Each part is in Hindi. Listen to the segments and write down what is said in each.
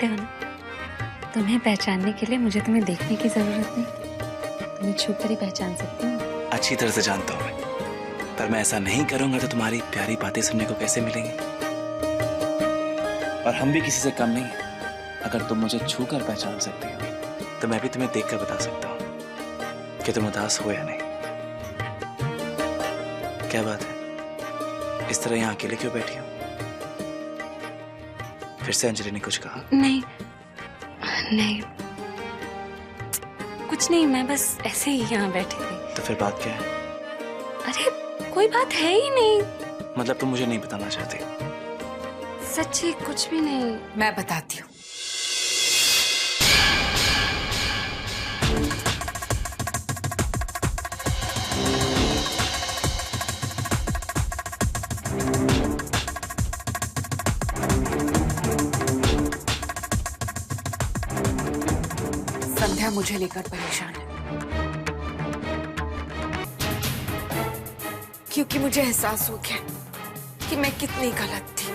जानते हो ना, तुम्हें पहचानने के लिए मुझे तुम्हें देखने की जरूरत नहीं, तुम्हें छू कर ही पहचान सकती हूँ। अच्छी तरह से जानता हूँ मैं, पर मैं ऐसा नहीं करूंगा तो तुम्हारी प्यारी बातें सुनने को कैसे मिलेंगी? और हम भी किसी से कम नहीं है। अगर तुम मुझे छू कर पहचान सकती हो तो मैं भी तुम्हें देखकर बता सकता हूँ कि तुम उदास हो या नहीं। क्या बात है, इस तरह यहाँ अकेले क्यों बैठी हो? फिर से अंजलि ने कुछ कहा? नहीं नहीं, कुछ नहीं, मैं बस ऐसे ही यहाँ बैठी थी। तो फिर बात क्या है? अरे कोई बात है ही नहीं। मतलब तुम मुझे नहीं बताना चाहती? सच्ची कुछ भी नहीं। मैं बताती हूँ। संध्या मुझे लेकर परेशान है, क्योंकि मुझे एहसास हो गया कि मैं कितनी गलत थी।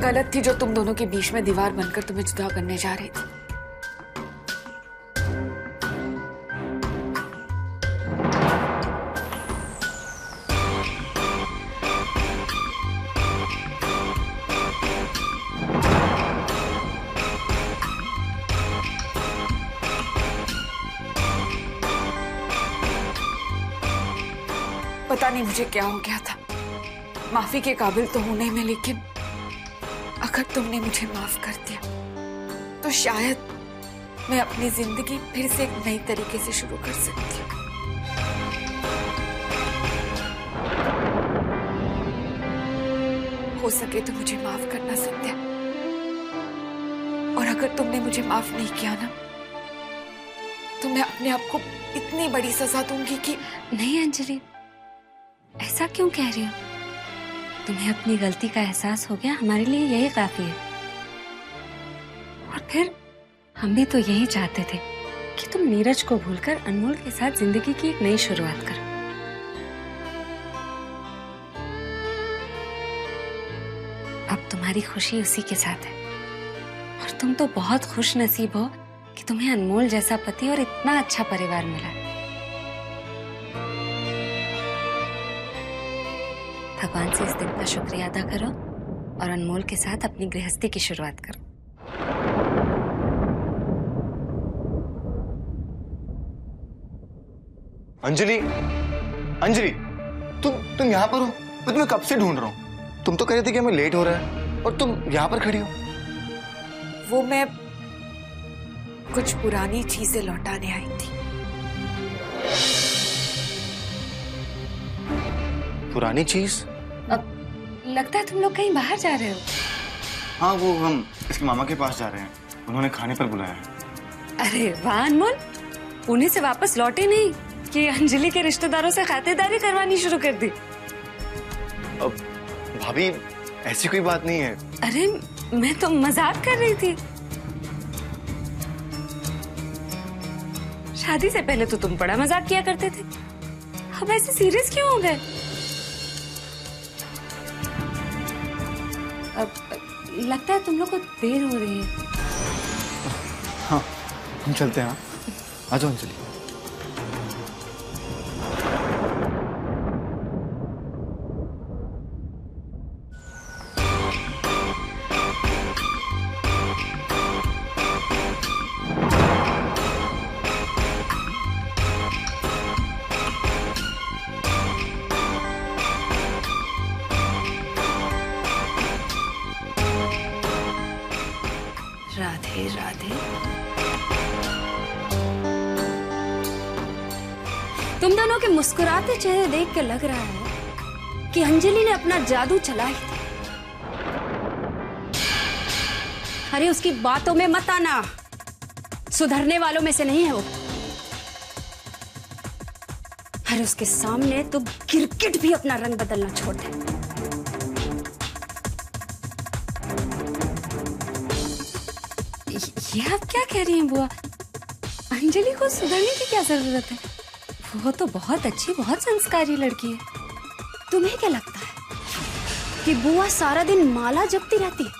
गलत थी जो तुम दोनों के बीच में दीवार बनकर तुम्हें जुदा करने जा रही थी। पता नहीं मुझे क्या हो गया था, माफी के काबिल तो हूं नहीं मैं, लेकिन अगर तुमने मुझे माफ कर दिया तो शायद मैं अपनी जिंदगी फिर से एक नई तरीके से शुरू कर सकती हूँ। हो सके तो मुझे माफ करना संध्या, और अगर तुमने मुझे माफ नहीं किया ना तो मैं अपने आप को इतनी बड़ी सजा दूंगी कि। नहीं अंजलि, ऐसा क्यों कह रही हो? तुम्हें अपनी गलती का एहसास हो गया, हमारे लिए यही काफी है। और फिर हम भी तो यही चाहते थे कि तुम नीरज को भूलकर अनमोल के साथ जिंदगी की एक नई शुरुआत करो। अब तुम्हारी खुशी उसी के साथ है, और तुम तो बहुत खुश नसीब हो कि तुम्हें अनमोल जैसा पति और इतना अच्छा परिवार मिला। भगवान से इस दिन का शुक्रिया अदा करो और अनमोल के साथ अपनी गृहस्थी की शुरुआत करो। अंजलि, अंजलि, तुम यहाँ पर हो? मैं तुम्हें कब से ढूंढ रहा हूँ। तुम तो कह रहे थे कि हमें लेट हो रहा है और तुम यहाँ पर खड़ी हो। वो मैं कुछ पुरानी चीजें लौटाने आई थी। पुरानी चीज? अब लगता है तुम लोग कहीं बाहर जा रहे हो। हाँ, वो हम इसके मामा के पास जा रहे हैं, उन्होंने खाने पर बुलाया है। अरे वाह अनमोल, पुणे से वापस लौटे नहीं कि अंजलि के रिश्तेदारों से खातिरदारी करवानी शुरू कर दी। अब भाभी, ऐसी कोई बात नहीं है। अरे मैं तो मजाक कर रही थी। शादी से पहले तो तुम बड़ा मजाक किया करते थे, अब ऐसे सीरियस क्यों हो गए? अब लगता है तुम लोग को देर हो रही है। हाँ, हम चलते हैं। आ जाओ अंजलि। राधे राधे। तुम दोनों के मुस्कुराते चेहरे देख के लग रहा है कि अंजलि ने अपना जादू चला ही था। अरे उसकी बातों में मत आना, सुधरने वालों में से नहीं है वो। अरे उसके सामने तो गिरगिट भी अपना रंग बदलना छोड़ दे। ये आप क्या कह रही हैं बुआ? अंजलि को सुधरने की क्या जरूरत है? वो तो बहुत अच्छी, बहुत संस्कारी लड़की है। तुम्हें क्या लगता है कि बुआ सारा दिन माला जपती रहती है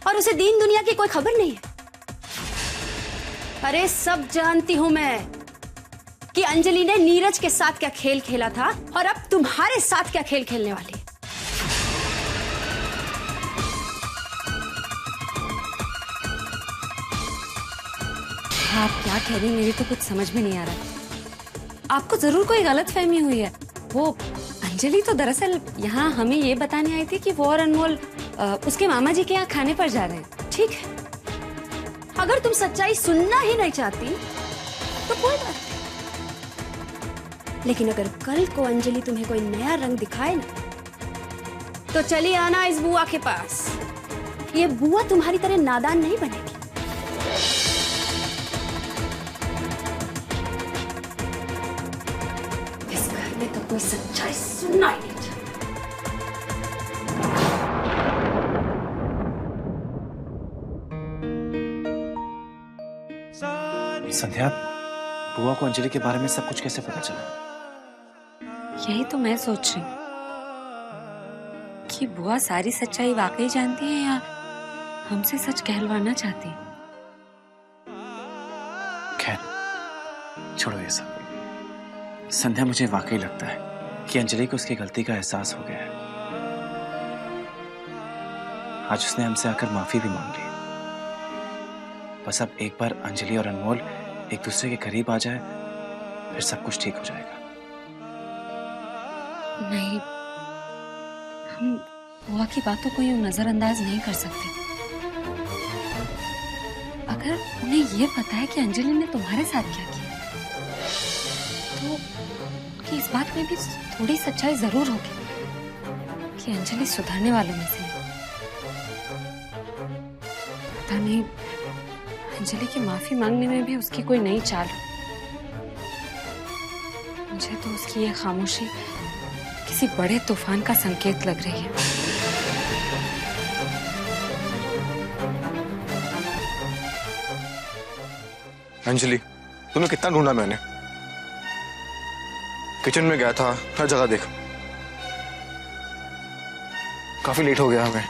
और उसे दीन दुनिया की कोई खबर नहीं है? अरे सब जानती हूं मैं कि अंजलि ने नीरज के साथ क्या खेल खेला था और अब तुम्हारे साथ क्या खेल खेलने वाली है। आप क्या कह रही हैं? मेरी तो कुछ समझ में नहीं आ रहा। आपको जरूर कोई गलतफहमी हुई है। वो अंजलि तो दरअसल यहाँ हमें ये बताने आई थी कि वो और अनमोल उसके मामा जी के यहाँ खाने पर जा रहे हैं। ठीक है, अगर तुम सच्चाई सुनना ही नहीं चाहती तो कोई बात नहीं, लेकिन अगर कल को अंजलि तुम्हें कोई नया रंग दिखाए ना, तो चली आना इस बुआ के पास। ये बुआ तुम्हारी तरह नादान नहीं बनेगी। इस घर में तो कोई सच्चाई सुनना ही नहीं चाहता। संध्या, बुआ को अंजलि के बारे में सब कुछ कैसे पता चला? यही तो मैं सोच रही हूँ कि बुआ सारी सच्चाई वाकई जानती है या हमसे सच कहलवाना चाहती है। खैर, छोड़ो ये सब। संध्या, मुझे वाकई लगता है कि अंजलि को उसकी गलती का एहसास हो गया है। आज उसने हमसे आकर माफी भी मांग ली। बस अब एक बार अंजलि और अनमोल एक दूसरे के करीब आ जाए, फिर सब कुछ ठीक हो जाएगा। नहीं, हम बुआ की बातों को यूं नजरअंदाज नहीं कर सकते। अगर उन्हें ये पता है कि अंजलि ने तुम्हारे साथ क्या किया, तो कि इस बात में भी थोड़ी सच्चाई जरूर होगी कि अंजलि सुधरने वालों में से है। पता नहीं अंजलि की माफी मांगने में भी उसकी कोई नई चाल हो। मुझे तो उसकी ये खामोशी किसी बड़े तूफान का संकेत लग रही है। अंजलि, तुम्हें कितना ढूंढा मैंने। किचन में गया था, हर जगह देखा। काफी लेट हो गया हमें।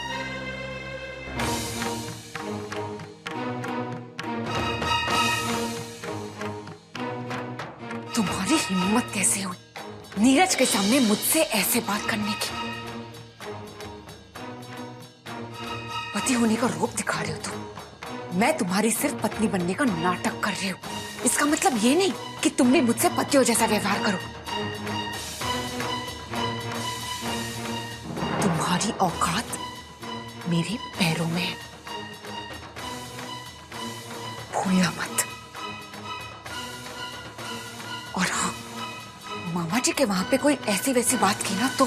तुम्हारी हिम्मत कैसे हुई नीरज के सामने मुझसे ऐसे बात करने की? पति होने का रूप दिखा रहे हो तुम। मैं तुम्हारी सिर्फ पत्नी बनने का नाटक कर रही हूँ। इसका मतलब ये नहीं कि तुम भी मुझसे पतियों जैसा व्यवहार करो। तुम्हारी औकात मेरे पैरों में है, भूलना मत। और हाँ, मामा जी के वहां पे कोई ऐसी वैसी बात की ना तो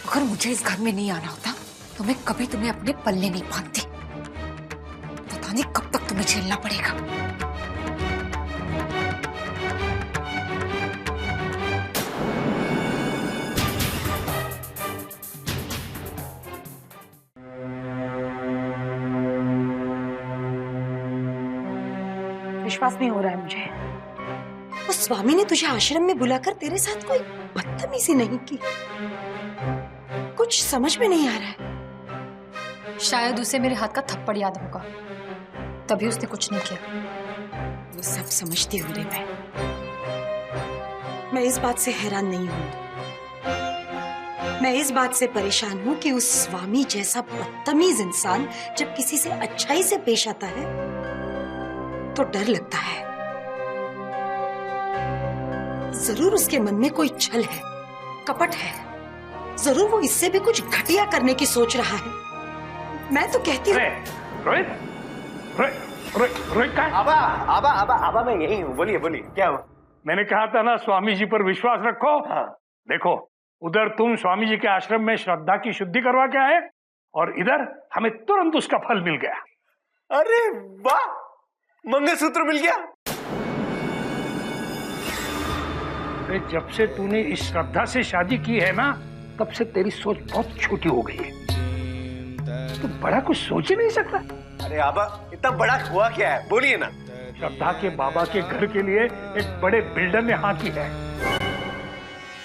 अगर मुझे इस घर में नहीं आना होता तो मैं कभी तुम्हें अपने पल्ले नहीं बांधती। पता नहीं कब तक तुम्हें झेलना पड़ेगा। विश्वास नहीं हो रहा है मुझे। उस स्वामी ने तुझे आश्रम में बुलाकर तेरे साथ कोई बदतमीजी नहीं की। कुछ समझ में नहीं आ रहा है। शायद उसे मेरे हाथ का थप्पड़ याद होगा, तभी उसने कुछ नहीं किया। वो सब समझती हूँ रे मैं इस बात से हैरान नहीं हूँ। मैं इस बात से परेशान हूँ कि उस स्वामी जैसा बदतमीज इंसान जब किसी से अच्छाई से पेश आता है तो डर लगता है। जरूर उसके मन में कोई छल है, कपट है। जरूर वो इससे भी कुछ घटिया करने की सोच रहा है। मैं तो कहती हूँ रोहित, रोहित कहाँ? आबा आबा आबा आबा मैं यही हूँ। बोलिए बोलिए, क्या हुआ? मैंने कहा था ना स्वामी जी पर विश्वास रखो। हाँ। देखो, उधर तुम स्वामी जी के आश्रम में श्रद्धा की शुद्धि करवा के आए और इधर हमें तुरंत उसका फल मिल गया। अरे वाह, मंगलसूत्र मिल गया। अरे जब से तूने इस श्रद्धा से शादी की है ना, तब से तेरी सोच बहुत छोटी हो गई है। तू बड़ा कुछ सोच ही नहीं सकता। अरे आबा, इतना बड़ा हुआ क्या है? बोलिए ना। श्रद्धा के बाबा के घर के लिए एक बड़े बिल्डर ने हाँ की है।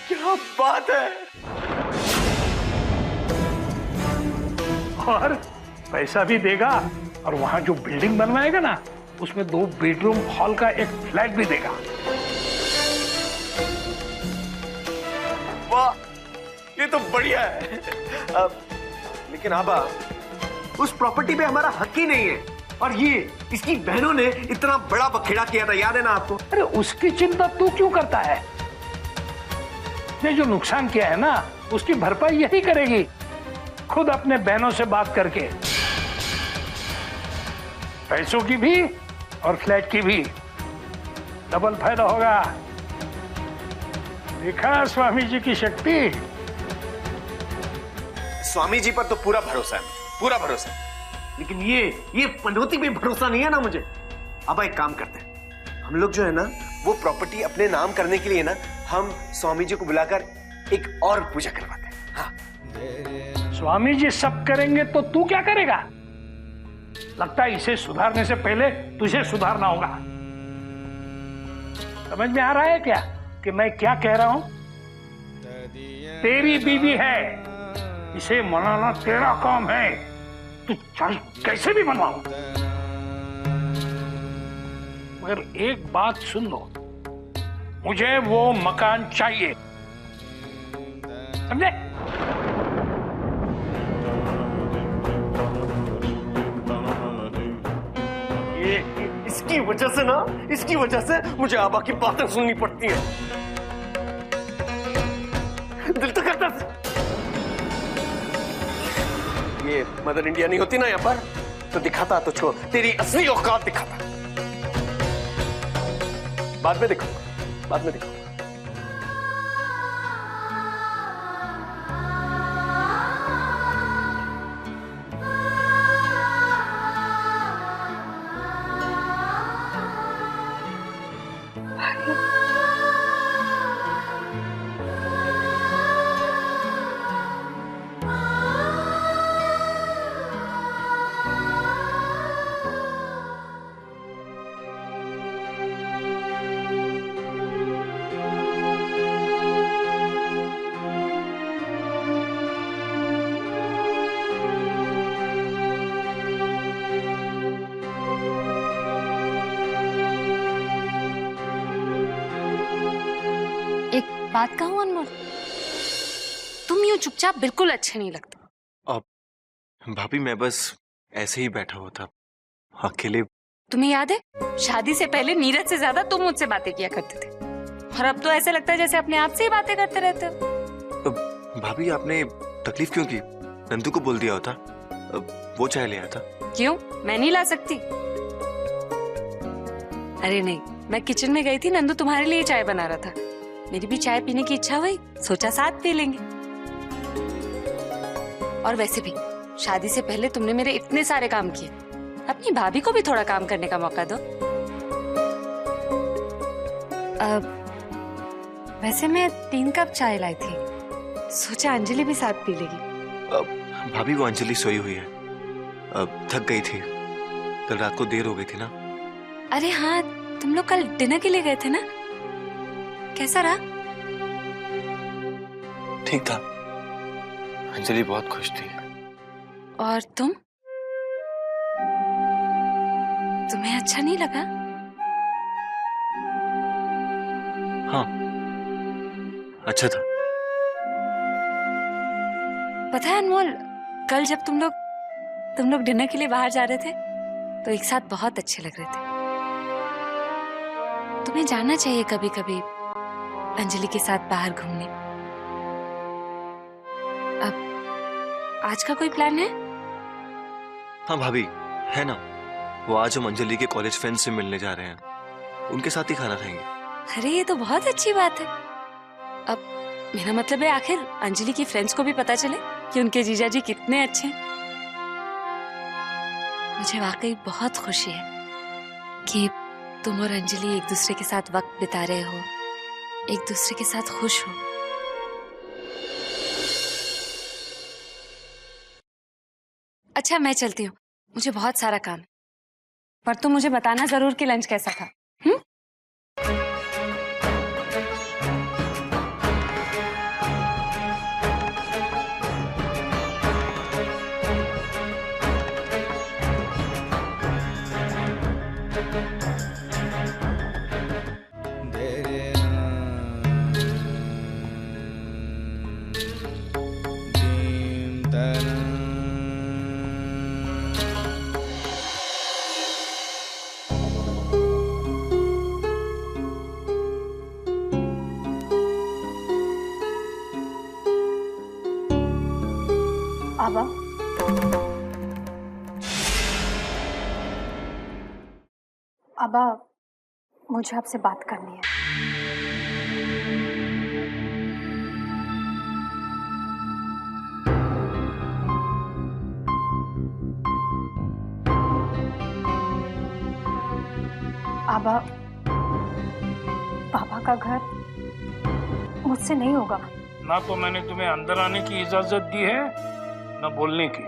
क्या बात है। और पैसा भी देगा और वहां जो बिल्डिंग बनवाएगा ना उसमें 2 बेडरूम हॉल का एक फ्लैट भी देगा। वाह, ये तो बढ़िया है। लेकिन आबा, उस प्रॉपर्टी पे हमारा हक ही नहीं है और ये इसकी बहनों ने इतना बड़ा बखेड़ा किया था, याद है ना आपको? अरे उसकी चिंता तू क्यों करता है? ने जो नुकसान किया है ना उसकी भरपाई यही करेगी, खुद अपने बहनों से बात करके। पैसों की भी और फ्लैट की भी डबल फायदा होगा। देखा स्वामी जी की शक्ति। स्वामी जी पर तो पूरा भरोसा है, पूरा भरोसा है। लेकिन ये पनौती पे भरोसा नहीं है ना मुझे। अब एक काम करते हैं, हम लोग जो है ना वो प्रॉपर्टी अपने नाम करने के लिए ना हम स्वामी जी को बुलाकर एक और पूजा करवाते हैं। हाँ। स्वामी जी सब करेंगे तो तू क्या करेगा? लगता है इसे सुधारने से पहले तुझे सुधारना होगा। समझ में आ रहा है क्या कि मैं क्या कह रहा हूं? तेरी बीवी है, इसे मनाना तेरा काम है। तू चल कैसे भी मनवाओ, मगर एक बात सुन लो, मुझे वो मकान चाहिए, समझे? इसकी वजह से मुझे आबा की बातें सुननी पड़ती हैं। दिल तो करता है। ये मदर इंडिया नहीं होती ना यहाँ पर तो दिखाता तुझको तेरी असली औकात दिखाता। बाद में दिखाऊंगा, बाद में दिखाऊंगा। बात कहूं अनमोल, तुम यूं चुपचाप बिल्कुल अच्छे नहीं लगते। अब भाभी मैं बस ऐसे ही बैठा हुआ था अकेले। तुम्हें याद है शादी से पहले नीरज से ज्यादा तुम मुझसे बातें किया करते थे और अब तो ऐसा लगता है जैसे अपने आप से ही बातें करते रहते हो। भाभी आपने तकलीफ क्यों की? नंदू को बोल दिया होता, वो चाय ले आया था। क्यों, मैं नहीं ला सकती? अरे नहीं, मैं किचन में गई थी, नंदू तुम्हारे लिए चाय बना रहा था, मेरी भी चाय पीने की इच्छा हुई, सोचा साथ पी लेंगे। और वैसे भी शादी से पहले तुमने मेरे इतने सारे काम किए, अपनी भाभी को भी थोड़ा काम करने का मौका दो। वैसे मैं 3 कप चाय लाई थी, सोचा अंजलि भी साथ पी लेगी। भाभी वो अंजलि सोई हुई है, थक गई थी, कल रात को देर हो गई थी ना। अरे हाँ, तुम लोग कल डिनर के लिए गए थे ना, कैसा रहा? ठीक था, अंजलि बहुत खुश थी। और तुम्हें अच्छा नहीं लगा? हाँ, अच्छा था। पता है अनमोल, कल जब तुम लोग डिनर के लिए बाहर जा रहे थे तो एक साथ बहुत अच्छे लग रहे थे। तुम्हें जाना चाहिए कभी कभी अंजलि के साथ बाहर घूमने। अब आज का कोई प्लान है? हाँ भाभी, है ना, वो आज हम अंजलि के कॉलेज फ्रेंड से मिलने जा रहे हैं, उनके साथ ही खाना खाएंगे। अरे ये तो बहुत अच्छी बात है। अब मेरा मतलब है आखिर अंजलि की फ्रेंड्स को भी पता चले कि उनके जीजाजी कितने अच्छे हैं। मुझे वाकई बहुत खुशी है कि तुम और अंजलि एक दूसरे के साथ वक्त बिता रहे हो, एक दूसरे के साथ खुश हो। अच्छा मैं चलती हूँ, मुझे बहुत सारा काम है, पर तुम मुझे बताना जरूर कि लंच कैसा था। आबा, आबा, मुझे आपसे बात करनी है। आबा, पापा का घर मुझसे नहीं होगा। ना तो मैंने तुम्हें अंदर आने की इजाजत दी है, ना बोलने की।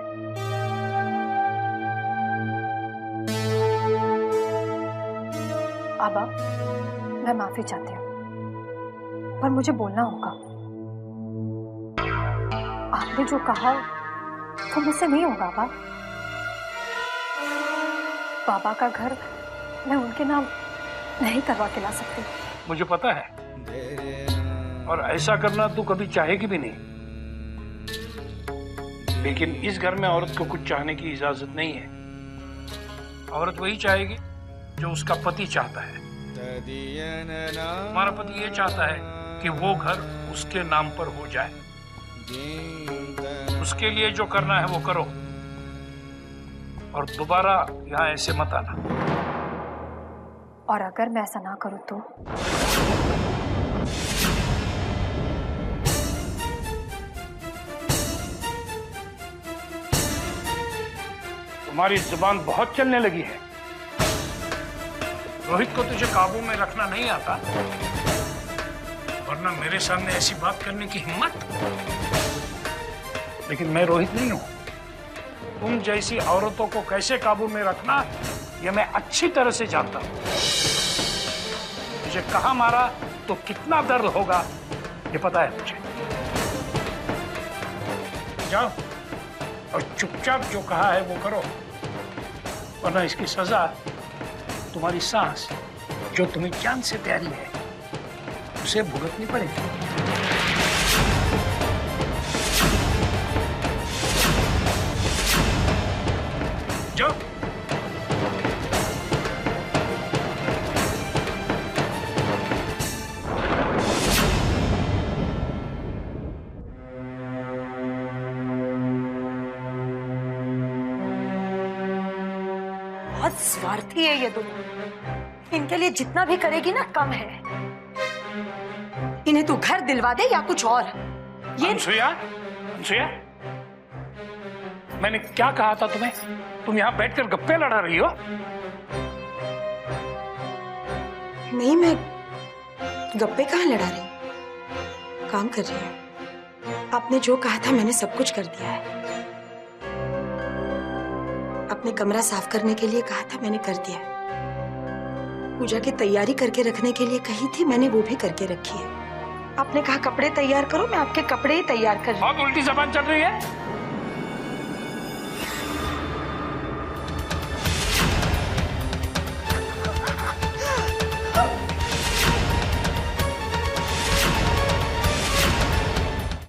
आबा, मैं माफी चाहती हूँ, पर मुझे बोलना होगा। आपने जो कहा वो मुझसे नहीं होगा आबा। पापा का घर मैं उनके नाम नहीं करवा के ला सकती। मुझे पता है, और ऐसा करना तू कभी चाहेगी भी नहीं। लेकिन इस घर में औरत को कुछ चाहने की इजाजत नहीं है। औरत वही चाहेगी जो उसका पति चाहता है। तुम्हारा पति ये चाहता है कि वो घर उसके नाम पर हो जाए। उसके लिए जो करना है वो करो, और दोबारा यहाँ ऐसे मत आना। और अगर मैं ऐसा ना करूं तो? तुम्हारी जुबान बहुत चलने लगी है। रोहित को तुझे काबू में रखना नहीं आता, वरना मेरे सामने ऐसी बात करने की हिम्मत। लेकिन मैं रोहित नहीं हूं। तुम जैसी औरतों को कैसे काबू में रखना, यह मैं अच्छी तरह से जानता हूं। तुझे कहां मारा तो कितना दर्द होगा, ये पता है मुझे। जाओ और चुपचाप जो कहा है वो करो, वरना इसकी सजा तुम्हारी सांस, जो तुम्हें जान से प्यारी है, उसे भुगतनी पड़ेगी। जाओ। बहुत स्वार्थी है ये दोनों। इनके लिए जितना भी करेगी ना कम है। इन्हें तू घर दिलवा दे या कुछ और। ये अनसुया, अनसुया, मैंने क्या कहा था तुम्हें? तुम यहाँ बैठकर गप्पे लड़ा रही हो। नहीं, मैं गप्पे कहाँ लड़ा रही, काम कर रही हूँ। आपने जो कहा था मैंने सब कुछ कर दिया है। अपने कमरा साफ करने के लिए कहा था, मैंने कर दिया। पूजा की तैयारी करके रखने के लिए कही थी, मैंने वो भी करके रखी है। आपने कहा कपड़े तैयार करो, मैं आपके कपड़े ही तैयार कर रही हूँ। बहुत उल्टी जबान चल रही है।